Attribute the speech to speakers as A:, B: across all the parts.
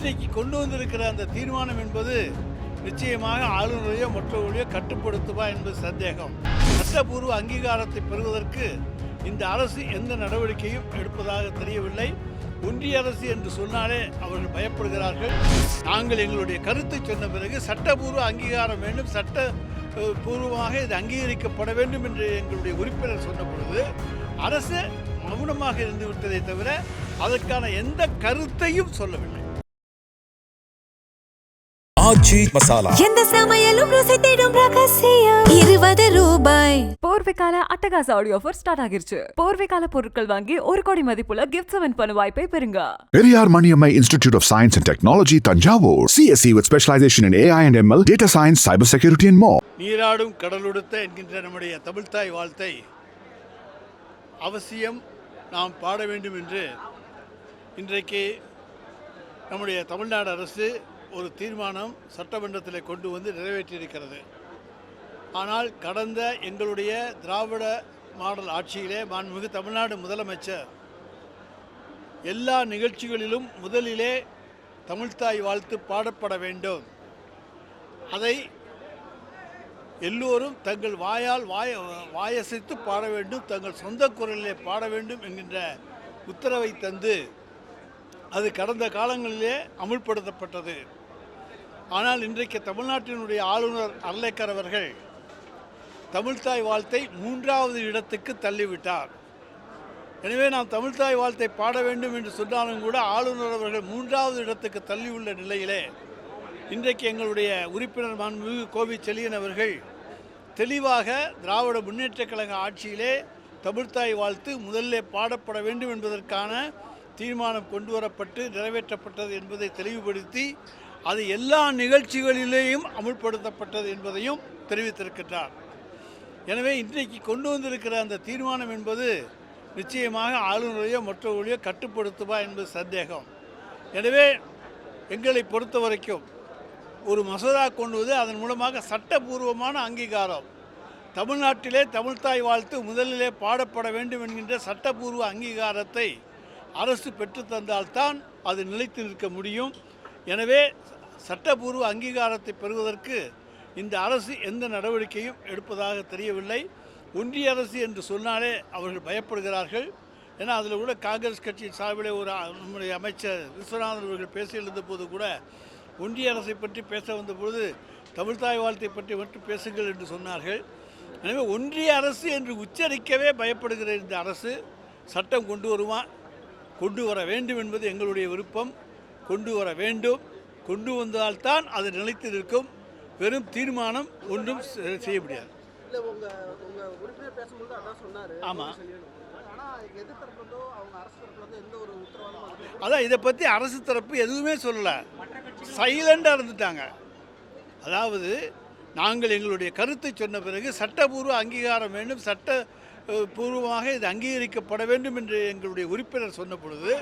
A: இன்றைக்கு கொண்டு வந்திருக்கிற அந்த தீர்மானம் என்பது நிச்சயமாக ஆளுநரையோ மற்றவர்களையோ கட்டுப்படுத்துவா என்பது சந்தேகம். சட்டப்பூர்வ அங்கீகாரத்தை பெறுவதற்கு இந்த அரசு எந்த நடவடிக்கையும் எடுப்பதாக தெரியவில்லை. ஒன்றிய அரசு என்று சொன்னாலே அவர்கள் பயப்படுகிறார்கள். நாங்கள் எங்களுடைய கருத்தை சொன்ன பிறகு சட்டப்பூர்வ அங்கீகாரம் வேண்டும், சட்டப்பூர்வமாக இது அங்கீகரிக்கப்பட வேண்டும் என்று எங்களுடைய உறுப்பினர் சொன்ன பொழுது அரசு மௌனமாக இருந்து விட்டதை தவிர அதற்கான எந்த கருத்தையும் சொல்லவில்லை.
B: ஆச்சி மசாலா
C: எந்த சமையலும் ருசி தேடும் ரகசியம் 20 ரூபாய்.
D: போர்வைக்கால அட்டகாச ஆடியோ ஆஃபர் ஸ்டார்ட் ஆகிருச்சு. போர்வைக்கால பொருட்கள் வாங்கி 1 கோடி மதிப்புள்ள கிஃப்ட் வின் பண்ண வாய்ப்பை பெறுங்க.
E: Periyar Maniammai Institute of Science and Technology, Tanjavur. CSE with specialization in AI and ML, data science, cyber security and more.
A: நீராடும் கடலுடுத்த என்கின்ற நம்முடைய தமிழ்த்தாய் வாழ்த்தை அவசியம் நாம் பாட வேண்டும் என்று இன்றைக்கு நம்முடைய தமிழ்நாடு அரசு ஒரு தீர்மானம் சட்டமன்றத்தில் கொண்டு வந்து நிறைவேற்றியிருக்கிறது. ஆனால் கடந்த எங்களுடைய திராவிட மாடல் ஆட்சியிலே மாண்புமிகு தமிழ்நாடு முதலமைச்சர் எல்லா நிகழ்ச்சிகளிலும் முதலிலே தமிழ்த்தாய் வாழ்த்து பாடப்பட வேண்டும், அதை எல்லோரும் தங்கள் வாயசைத்து பாட வேண்டும், தங்கள் சொந்த குரலிலே பாட வேண்டும் என்கின்ற உத்தரவை தந்து அது கடந்த காலங்களிலே அமுல்படுத்தப்பட்டது. ஆனால் இன்றைக்கு தமிழ்நாட்டினுடைய ஆளுநர் அர்லேக்கர் அவர்கள் தமிழ்த்தாய் வாழ்த்தை 3வது இடத்துக்கு தள்ளிவிட்டார். எனவே நாம் தமிழ்த்தாய் வாழ்த்தை பாட வேண்டும் என்று சொன்னாலும் கூட ஆளுநர் அவர்கள் 3வது இடத்துக்கு தள்ளியுள்ள நிலையிலே இன்றைக்கு எங்களுடைய உறுப்பினர் மாண்புமிகு கோவி செழியன் அவர்கள் தெளிவாக திராவிட முன்னேற்றக் கழக ஆட்சியிலே தமிழ்த்தாய் வாழ்த்து முதலிலே பாடப்பட வேண்டும் என்பதற்கான தீர்மானம் கொண்டு வரப்பட்டு நிறைவேற்றப்பட்டது என்பதை தெளிவுபடுத்தி அது எல்லா நிகழ்ச்சிகளிலேயும் அமுல்படுத்தப்பட்டது என்பதையும் தெரிவித்திருக்கின்றார். எனவே இன்றைக்கு கொண்டு வந்திருக்கிற அந்த தீர்மானம் என்பது நிச்சயமாக ஆளுநரையோ மற்றவர்களையோ கட்டுப்படுத்துவா என்பது சந்தேகம். எனவே எங்களை பொறுத்த வரைக்கும் ஒரு மசோதா கொண்டு வந்து அதன் மூலமாக சட்டபூர்வமான அங்கீகாரம், தமிழ்நாட்டிலே தமிழ்த்தாய் வாழ்த்து முதலிலே பாடப்பட வேண்டும் என்கின்ற சட்டபூர்வ அங்கீகாரத்தை அரசு பெற்றுத்தந்தால்தான் அது நிலைத்து நிற்க முடியும். எனவே சட்டபூர்வ அங்கீகாரத்தை பெறுவதற்கு இந்த அரசு எந்த நடவடிக்கையும் எடுப்பதாக தெரியவில்லை. ஒன்றிய அரசு என்று சொன்னாலே அவர்கள் பயப்படுகிறார்கள். ஏன்னா அதில் கூட காங்கிரஸ் கட்சியின் சார்பில் நம்முடைய அமைச்சர் விஸ்வநாதன் அவர்கள் பேசியிருந்த போது கூட ஒன்றிய அரசை பற்றி பேச வந்தபோது தமிழ்த்தாய் வாழ்த்தை பற்றி மட்டும் பேசுங்கள் என்று சொன்னார்கள். எனவே ஒன்றிய அரசு என்று உச்சரிக்கவே பயப்படுகிற இந்த அரசு சட்டம் கொண்டு வர வேண்டும் என்பது எங்களுடைய விருப்பம். கொண்டு வர வேண்டும், கொண்டு வந்தால்தான் அது நிலைத்து நிற்கும். வெறும் தீர்மானம் ஒன்றும் செய்ய முடியாது. ஆமாம், அதான் இதை பற்றி அரசு தரப்பு எதுவுமே சொல்லலை, சைலண்டாக இருந்துட்டாங்க. அதாவது நாங்கள் எங்களுடைய கருத்தை சொன்ன பிறகு சட்டபூர்வ அங்கீகாரம் வேண்டும், சட்டபூர்வமாக இது அங்கீகரிக்கப்பட வேண்டும் என்று எங்களுடைய உறுப்பினர் சொன்ன பொழுது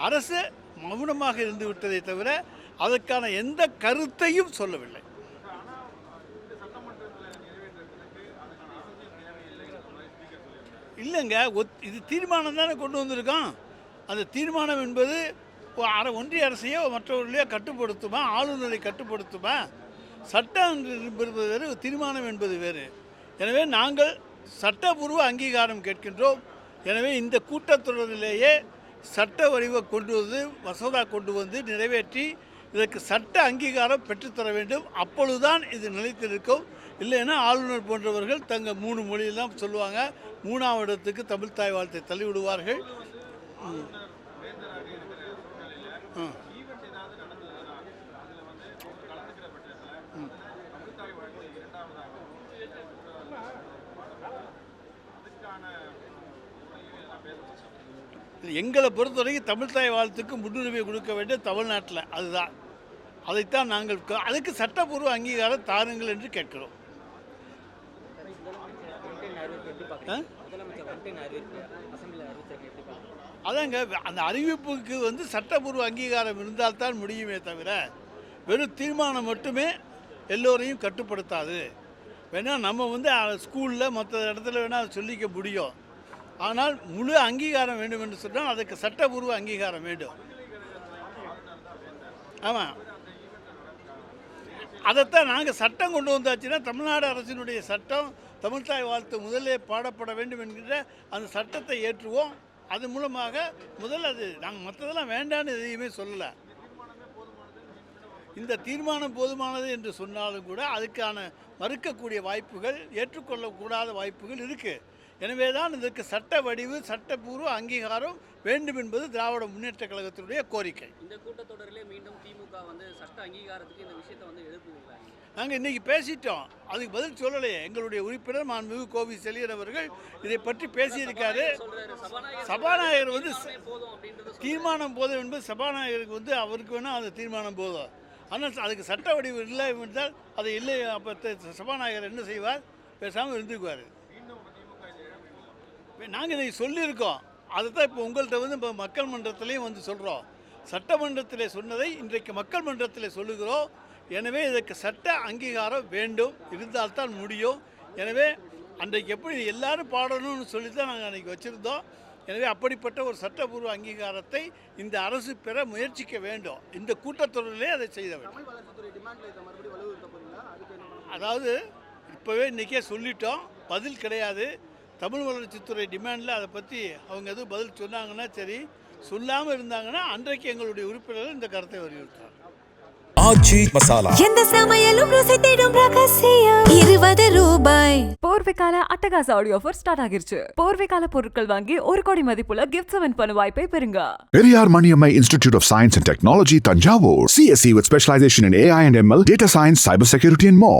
A: அரசு மௌனமாக இருந்து விட்டதை தவிர அதற்கான எந்த கருத்தையும் சொல்லவில்லை. இல்லைங்க, இது தீர்மானம் தானே கொண்டு வந்திருக்கோம். அந்த தீர்மானம் என்பது ஒன்றிய அரசையோ மற்றவர்களையோ கட்டுப்படுத்துமா, ஆளுநரை கட்டுப்படுத்துமா? சட்டம் என்பது வேறு, தீர்மானம் என்பது வேறு. எனவே நாங்கள் சட்டபூர்வ அங்கீகாரம் கேட்கின்றோம். எனவே இந்த கூட்டத்தொடரிலேயே சட்ட வடிவ மசோதா கொண்டு வந்து நிறைவேற்றி இதற்கு சட்ட அங்கீகாரம் பெற்றுத்தர வேண்டும். அப்பொழுதுதான் இது நிலைத்து நிற்கும். இல்லைன்னா ஆளுநர் போன்றவர்கள் தங்கள் 3 மொழியெல்லாம் சொல்லுவாங்க, 3வது இடத்துக்கு தமிழ்த்தாய் வாழ்த்தை தள்ளிவிடுவார்கள். எங்களை பொறுத்தவரைக்கும் தமிழ்த்தாய் வாழ்த்துக்கு முன்னுரிமை கொடுக்க வேண்டிய தமிழ்நாட்டில் அதுதான். அதைத்தான் நாங்கள் அதுக்கு சட்டப்பூர்வ அங்கீகாரம் தாருங்கள் என்று கேட்கிறோம். அதாங்க, அந்த அறிவிப்புக்கு சட்டப்பூர்வ அங்கீகாரம் இருந்தால்தான் முடியுமே தவிர வெறும் தீர்மானம் மட்டுமே எல்லோரையும் கட்டுப்படுத்தாது. வேணால் நம்ம ஸ்கூலில் மற்ற இடத்துல வேணால் சொல்லிக்க முடியும். ஆனால் முழு அங்கீகாரம் வேண்டும் என்று சொன்னால் அதுக்கு சட்டபூர்வ அங்கீகாரம் வேண்டும். ஆமாம், அதைத்தான் நாங்கள் சட்டம் கொண்டு வந்தாச்சுன்னா தமிழ்நாடு அரசினுடைய சட்டம் தமிழ்தாய் வாழ்த்து முதலே பாடப்பட வேண்டும் என்கிற அந்த சட்டத்தை ஏற்றுவோம். அது மூலமாக முதல்ல அது நாங்கள் மற்றதெல்லாம் வேண்டான்னு எதையுமே சொல்லலை. இந்த தீர்மானம் போதுமானது என்று சொன்னாலும் கூட அதுக்கான மறுக்கக்கூடிய வாய்ப்புகள், ஏற்றுக்கொள்ளக்கூடாத வாய்ப்புகள் இருக்குது. எனவே தான் இதற்கு சட்ட வடிவு, சட்டப்பூர்வ அங்கீகாரம் வேண்டும் என்பது திராவிட முன்னேற்ற கழகத்தினுடைய கோரிக்கை.
F: இந்த கூட்டத்தொடரிலே மீண்டும் திமுக வந்து சட்ட அங்கீகாரத்துக்கு இந்த விஷயத்தை வந்து எழுப்புவீங்களா?
A: நாங்கள் இன்றைக்கி பேசிட்டோம், அதுக்கு பதில் சொல்லலையே. எங்களுடைய உறுப்பினர் மாண்புமிகு கோவி செழியன் அவர்கள் இதை பற்றி பேசியிருக்காரு. சபாநாயகர் வந்து தீர்மானம் போதும் என்பது சபாநாயகருக்கு வந்து அவருக்கு வேணால் அந்த தீர்மானம் போதும். ஆனால் அதுக்கு சட்ட வடிவு இல்லை என்றால் அதை இல்லை. அப்போ சபாநாயகர் என்ன செய்வார்? பேசாமல் இருந்துக்குவார். நாங்கள் இதை சொல்லியிருக்கோம். அதை தான் இப்போ உங்கள்கிட்ட வந்து இப்போ மக்கள் மன்றத்திலையும் வந்து சொல்கிறோம். சட்டமன்றத்தில் சொன்னதை இன்றைக்கு மக்கள் மன்றத்தில் சொல்லுகிறோம். எனவே இதற்கு சட்ட அங்கீகாரம் வேண்டும், இருந்தால்தான் முடியும். எனவே அன்றைக்கு எப்படி எல்லாரும் பாடணும்னு சொல்லி தான் நாங்கள் அன்றைக்கி வச்சுருந்தோம். எனவே அப்படிப்பட்ட ஒரு சட்டப்பூர்வ அங்கீகாரத்தை இந்த அரசு பெற முயற்சிக்க வேண்டும். இந்த கூட்டத்தொடரிலே அதை செய்த வேண்டும். அதாவது இப்போவே இன்றைக்கே சொல்லிட்டோம், பதில் கிடையாது. தமிழ் வளர்ச்சித்துறை டிமாண்டில் அதை பற்றி அவங்க எதுவும் பதில் சொன்னாங்கன்னா சரி, சொல்லாமல் இருந்தாங்கன்னா அன்றைக்கு எங்களுடைய உறுப்பினர்கள் இந்த கருத்தை வலியுறுத்துறாங்க.
B: ஆச்சி மசாலா.
C: எந்த சமையலும் ருசி தேடும் ரகசியம் 20 ரூபாய்.
D: போர்வைக்கால அட்டகாச ஆடியோ ஆஃபர் ஸ்டார்ட் ஆகிருச்சு. போர்வைக்கால பொருட்கள் வாங்கி 1 கோடி மதிப்புள்ள கிஃப்ட்ஸ் வின் பண்ண வாய்ப்பை பெறுங்க.
E: Periyar Maniammai Institute of Science and Technology, Tanjavur. CSE with specialization in AI and ML, data science, cybersecurity and more.